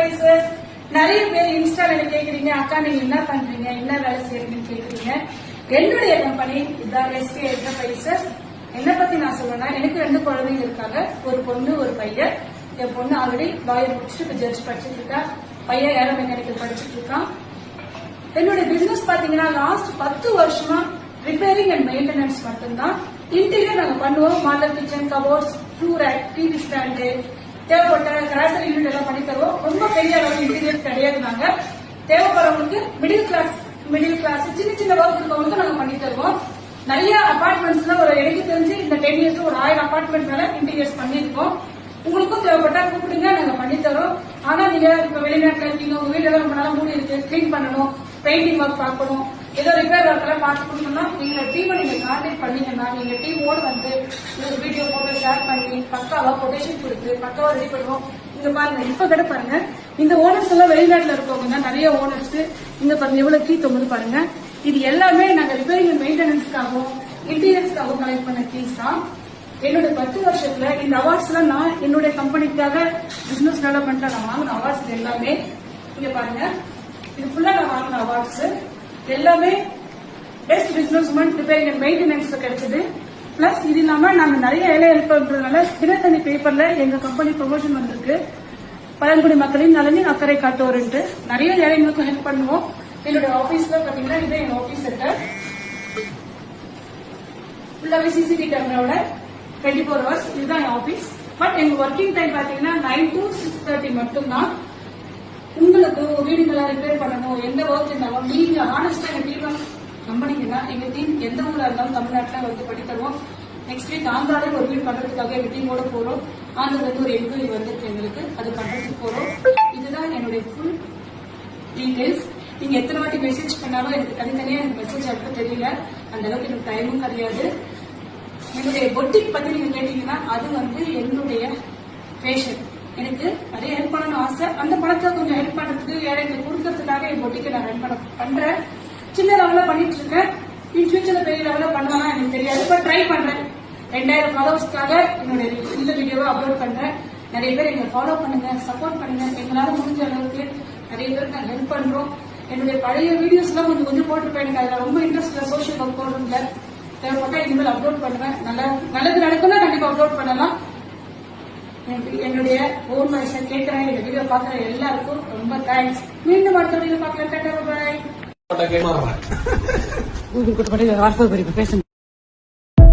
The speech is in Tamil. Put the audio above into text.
என்டர்பிரைசஸ். நிறைய பேர் இன்ஸ்டால கேக்குறீங்க, அக்கா நீங்க என்ன பண்றீங்க, என்ன வேலை செய்யறீங்கன்னு கேக்குறீங்க. என்னுடைய கம்பெனி இதான் எஸ்கே என்டர்பிரைசஸ். என்ன பத்தி நான் சொல்றேன்னா, எனக்கு 2 குழந்தைங்க இருக்காங்க, ஒரு பொண்ணு ஒரு பையன். என் பொண்ணு ஆல்ரெடி லாயர் முடிச்சுட்டு இப்ப ஜட்ஜ் படிச்சுட்டு இருக்கா, பையன் ஏரோ மெக்கானிக்கல் படிச்சுட்டு இருக்கான். என்னுடைய பிசினஸ் பாத்தீங்கன்னா லாஸ்ட் 10 வருஷமா ரிப்பேரிங் அண்ட் மெயின்டெனன்ஸ் மட்டும்தான். இன்டீரியர் நாங்க பண்ணுவோம். Model kitchen, cupboards, shoe rack, TV stand, தேவைப்பட்ட கிராசரி யூனிட் எல்லாம் பண்ணி தருவோம். ரொம்ப பெரிய அளவு இன்டீரியர் கிடையாது. நாங்க தேவைப்படுறவங்களுக்கு மிடில் கிளாஸ் சின்ன சின்ன ஒர்க் இருக்கவங்களுக்கு நாங்க பண்ணி தருவோம். நிறைய அபார்ட்மெண்ட்ஸ்ல எனக்கு தெரிஞ்சு இந்த 10 இயர்ஸ்ல ஒரு 1000 அபார்ட்மெண்ட் மேல இன்டீரியர்ஸ் பண்ணிருக்கோம். உங்களுக்கும் தேவைப்பட்டா கூப்பிடுங்க, நாங்க பண்ணி தரோம். ஆனா நீங்க இப்ப வெளிநாட்டுல இருக்கீங்க, உங்க வீடு ரொம்ப நாளா மூடி இருக்கு, கிளீன் பண்ணணும், பெயிண்டிங் ஒர்க் பார்க்கணும், ஏதோ ரிப்பேர் ஒர்க் எல்லாம் பார்த்து கொடுக்கணும்னா நீங்க டீமை நீங்க கான்டாக்ட் பண்ணீங்கன்னா நீங்க டீமோட வந்து உங்களுக்கு வீடியோ போட்டோ ஷேர் பண்ணி பக்காவா கொட்டேஷன் கொடுத்து பக்காவா ரெடி பண்ணுவோம். இங்க பாருங்க, இப்ப கூட பாருங்க, இந்த ஓனர்ஸ் எல்லாம் வெளிநாட்டுல இருக்கவங்க நிறைய ஓனர்ஸ். இங்க பாருங்க எவ்வளவு கீ தொங்குது பாருங்க. இது எல்லாமே நாங்க ரிப்பேரிங் அண்ட் மெயின்டெனன்ஸ்க்காகவும் இன்டீரியர்ஸ்க்காகவும் கலெக்ட் பண்ண கீஸ் தான். என்னோட 10 வருஷத்துல இந்த அவார்ட்ஸ் எல்லாம் நான் என்னுடைய கம்பெனிக்காக பிசினஸ் டெவலப்மெண்ட்ல நான் வாங்கின அவார்ட்ஸ் எல்லாமே இங்க பாருங்க. இது ஃபுல்லா நான் வாங்கின அவார்ட்ஸ் எல்லாமே best business woman repairing and மெயின்டெனன்ஸ்ல கிடைச்சது. பிளஸ் இது இல்லாம நாங்க நிறைய ஏழை ஹெல்ப் பண்றதுனால தினத்தனி பேப்பர்ல எங்க கம்பெனி ப்ரொமோஷன் வந்திருக்கு. பழங்குடி மக்களின் நலனின் அக்கறை காட்டுவோர்ன்ட்டு நிறைய ஏழைகளுக்கும் ஹெல்ப் பண்ணுவோம். என்னோட ஆபீஸ்ல பாத்தீங்கன்னா இது எங்க ஆபீஸ் சென்டர். ஃபுல்லாவே சிசிடிவி கேமராவோட 24 hours இதுதான் என் ஆபீஸ். பட் எங்க ஒர்க்கிங் டைம் பாத்தீங்கன்னா 9 to 6:30 மட்டும்தான். உங்களுக்கு வீடுங்களா ரிப்பேர் பண்ணணும், எந்த ஒர்க் இருந்தாலும் நீங்க ஆனஸ்டா எங்க டீம் நம்பினீங்கன்னா எங்க டீம் எந்த ஊரா இருந்தாலும் தமிழ்நாட்டுல வந்து பண்ணி தருவோம். நெக்ஸ்ட் வீக் ஆந்திரால ஒரு வீடு பண்றதுக்காக எங்க டீமோட போறோம். ஆந்திரால இருந்து ஒரு என்கொயரி வந்துருக்கு எங்களுக்கு, அது பண்றதுக்கு போறோம். இதுதான் என்னுடைய ஃபுல் டீடைல்ஸ். நீங்க எத்தனை வாட்டி மெசேஜ் பண்ணாலும் எனக்கு தனித்தனியா எனக்கு மெசேஜ் அனுப்ப தெரியல, அந்த அளவுக்கு எனக்கு டைமும் கிடையாது. என்னுடைய பொட்டிக் பத்தி நீங்க கேட்டீங்கன்னா அது வந்து என்னுடைய பேஷன். எனக்கு நிறைய ஹெல்ப் பண்ணணும் ஆசை. அந்த பணத்தை கொஞ்சம் ஹெல்ப் பண்றதுக்கு ஏழைகளுக்கு கொடுக்கறதுக்காக என் பொட்டிக்கை நான் ரன் பண்றேன். சின்ன லெவல்ல பண்ணிட்டு இருக்கேன். இன் ஃபியூச்சர்ல பெரிய லெவல்ல பண்ணுவேன்னா எனக்கு தெரியாது, பட் ட்ரை பண்றேன். 2000 ஃபாலோவர்ஸ்க்காக என்னுடைய இந்த வீடியோவை அப்லோட் பண்றேன். நிறைய பேர் எங்களை ஃபாலோ பண்ணுங்க, சப்போர்ட் பண்ணுங்க. எங்களால முடிஞ்ச அளவுக்கு நிறைய பேருக்கு நாங்கள் ஹெல்ப் பண்றோம். என்னுடைய பழைய வீடியோஸ் எல்லாம் கொஞ்சம் போட்டிருப்பேன். எனக்கு அதுல ரொம்ப இன்ட்ரெஸ்ட் இல்லை, சோசியல் ஒர்க் போடுறதுல. தேவைப்பட்டா இனிமேல் அப்லோட் பண்ணுவேன். நல்லது நடக்கும்னா கண்டிப்பா அப்லோட் பண்ணலாம். என்னுடைய ஓன் வாய்ஸை கேட்கிறேன், இந்த வீடியோ பாக்குற எல்லாருக்கும் ரொம்ப தேங்க்ஸ். மீண்டும் அடுத்த வீடியோ பார்க்கலாம். பாய்.